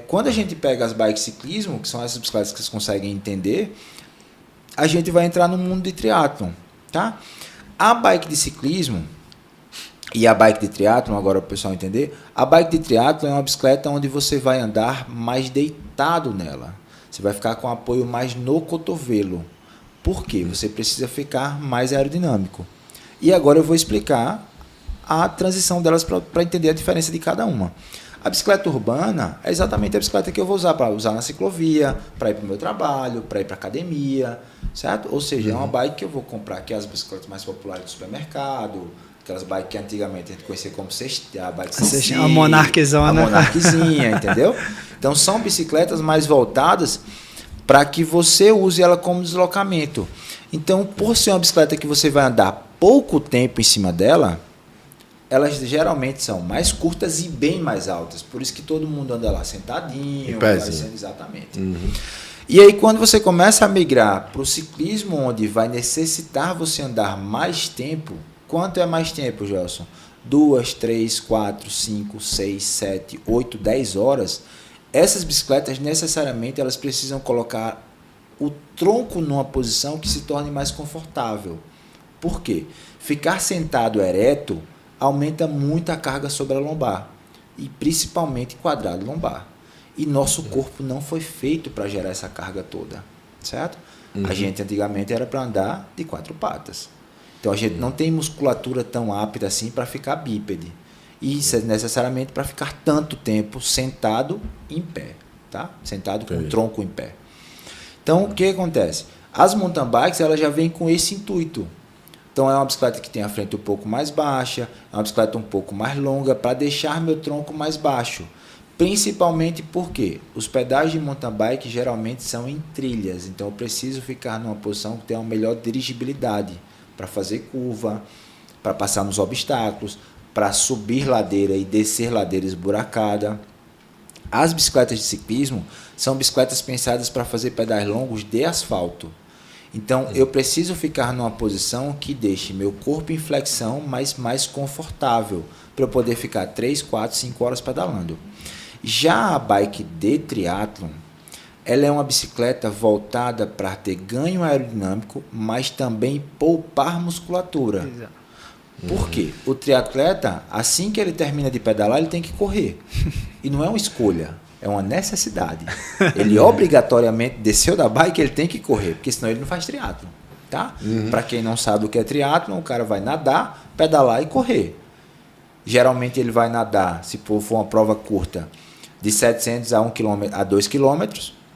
quando a gente pega as bikes de ciclismo, que são essas bicicletas que vocês conseguem entender, a gente vai entrar no mundo de triatlon, tá? A bike de ciclismo e a bike de triatlon, agora para o pessoal entender, a bike de triatlon é uma bicicleta onde você vai andar mais deitado nela. Você vai ficar com apoio mais no cotovelo. Por quê? Você precisa ficar mais aerodinâmico. E agora eu vou explicar a transição delas para entender a diferença de cada uma. A bicicleta urbana é exatamente a bicicleta que eu vou usar para usar na ciclovia, para ir para o meu trabalho, para ir para academia, certo? Ou seja, é uma bike que eu vou comprar, que é as bicicletas mais populares do supermercado, aquelas bikes que antigamente a gente conhecia como a bike Ceci, a Monarquezona. A Monarquezinha, entendeu? Então são bicicletas mais voltadas para que você use ela como deslocamento. Então, por ser uma bicicleta que você vai andar pouco tempo em cima dela, elas geralmente são mais curtas e bem mais altas. Por isso que todo mundo anda lá sentadinho. Exatamente. E aí, quando você começa a migrar para o ciclismo, onde vai necessitar você andar mais tempo, quanto é mais tempo, Gelson? 2, 3, 4, 5, 6, 7, 8, 10 horas. Essas bicicletas, necessariamente, elas precisam colocar o tronco numa posição que se torne mais confortável. Por quê? Ficar sentado ereto aumenta muito a carga sobre a lombar, e principalmente quadrado lombar. E nosso corpo não foi feito para gerar essa carga toda, certo? A gente antigamente era para andar de 4 patas. Então a gente não tem musculatura tão apta assim para ficar bípede. E isso é necessariamente para ficar tanto tempo sentado em pé, tá? Sentado com o tronco em pé. Então o que acontece? As mountain bikes, elas já vêm com esse intuito. Então é uma bicicleta que tem a frente um pouco mais baixa, é uma bicicleta um pouco mais longa para deixar meu tronco mais baixo. Principalmente porque os pedais de mountain bike geralmente são em trilhas, então eu preciso ficar numa posição que tenha uma melhor dirigibilidade para fazer curva, para passar nos obstáculos, para subir ladeira e descer ladeira esburacada. As bicicletas de ciclismo são bicicletas pensadas para fazer pedais longos de asfalto. Então, eu preciso ficar numa posição que deixe meu corpo em flexão, mas mais confortável, para eu poder ficar 3, 4, 5 horas pedalando. Já a bike de triatlon, ela é uma bicicleta voltada para ter ganho aerodinâmico, mas também poupar musculatura. Exato. Por quê? O triatleta, assim que ele termina de pedalar, ele tem que correr. E não é uma escolha. É uma necessidade. Ele obrigatoriamente desceu da bike, ele tem que correr, porque senão ele não faz triatlon, tá? Para quem não sabe o que é triatlon, o cara vai nadar, pedalar e correr. Geralmente ele vai nadar, se for uma prova curta, de 700 a 2 km.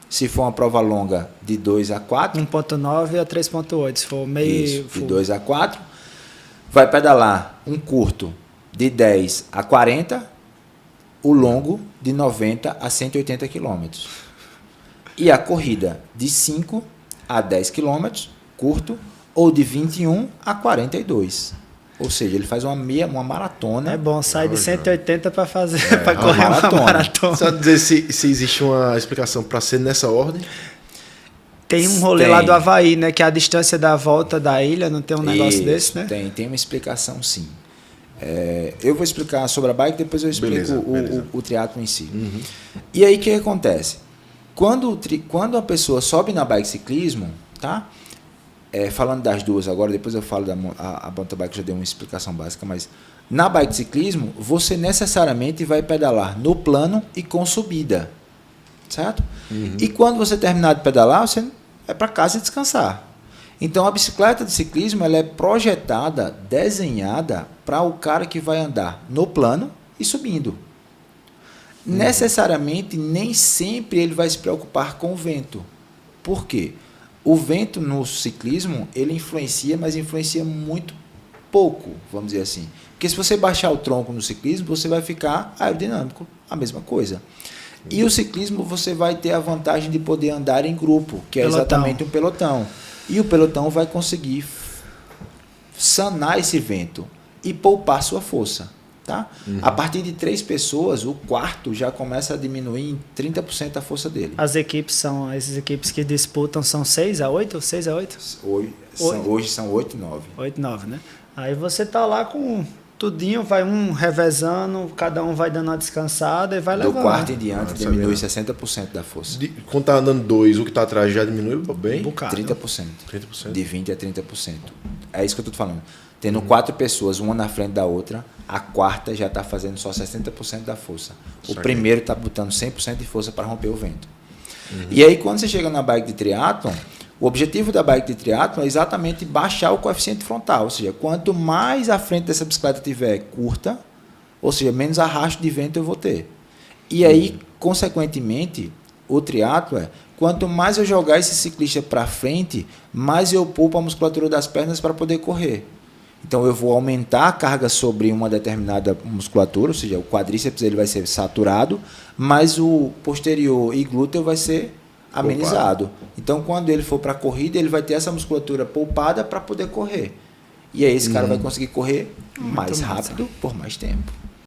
Se for uma prova longa, de 2 a 4. 1.9 a 3.8, se for meio... Isso, de 2 a 4. Vai pedalar um curto de 10 a 40, o longo de 90 a 180 km. E a corrida de 5 a 10 km, curto, ou de 21 a 42. Ou seja, ele faz uma maratona. É bom, sai de 180 para fazer para correr uma maratona. Só dizer se existe uma explicação para ser nessa ordem. Tem um rolê lá do Havaí, né? Que é a distância da volta da ilha, não tem um negócio desse, né? Tem uma explicação, sim. Eu vou explicar sobre a bike, depois eu explico o triatlo em si. E aí o que acontece? Quando a pessoa sobe na bike ciclismo, tá? Falando das duas agora, depois eu falo a mountain bike, já dei uma explicação básica, mas na bike ciclismo, você necessariamente vai pedalar no plano e com subida, certo? E quando você terminar de pedalar, você é para casa descansar. Então a bicicleta de ciclismo, ela é projetada, desenhada para o cara que vai andar no plano e subindo. Necessariamente, nem sempre ele vai se preocupar com o vento. Por quê? O vento no ciclismo, ele influencia, mas influencia muito pouco, vamos dizer assim. Porque se você baixar o tronco no ciclismo, você vai ficar aerodinâmico, a mesma coisa. E o ciclismo, você vai ter a vantagem de poder andar em grupo, que é exatamente um pelotão. E o pelotão vai conseguir sanar esse vento e poupar sua força. Tá? A partir de 3 pessoas, o quarto já começa a diminuir em 30% a força dele. As equipes que disputam são 6 a 8 ou 6 a 8? Hoje são 8 e 9. 8 e 9, né? Aí você tá lá com tudinho, vai um revezando, cada um vai dando uma descansada e vai Do levando. quarto em diante diminui 60% da força. Quando tá andando 2, o que tá atrás já diminui bem? Um bocado. 30%. 30%. De 20% a 30%. É isso que eu tô te falando. Tendo 4 pessoas, uma na frente da outra, a quarta já está fazendo só 60% da força. O primeiro está botando 100% de força para romper o vento. E aí, quando você chega na bike de triatlon, o objetivo da bike de triatlon é exatamente baixar o coeficiente frontal. Ou seja, quanto mais a frente dessa bicicleta tiver curta, ou seja, menos arrasto de vento eu vou ter. E aí, consequentemente, o triatlo é, quanto mais eu jogar esse ciclista para frente, mais eu poupo a musculatura das pernas para poder correr. Então eu vou aumentar a carga sobre uma determinada musculatura, ou seja, o quadríceps ele vai ser saturado, mas o posterior e glúteo vai ser amenizado. Então quando ele for para a corrida, ele vai ter essa musculatura poupada para poder correr. E aí esse cara vai conseguir correr mais rápido por mais tempo.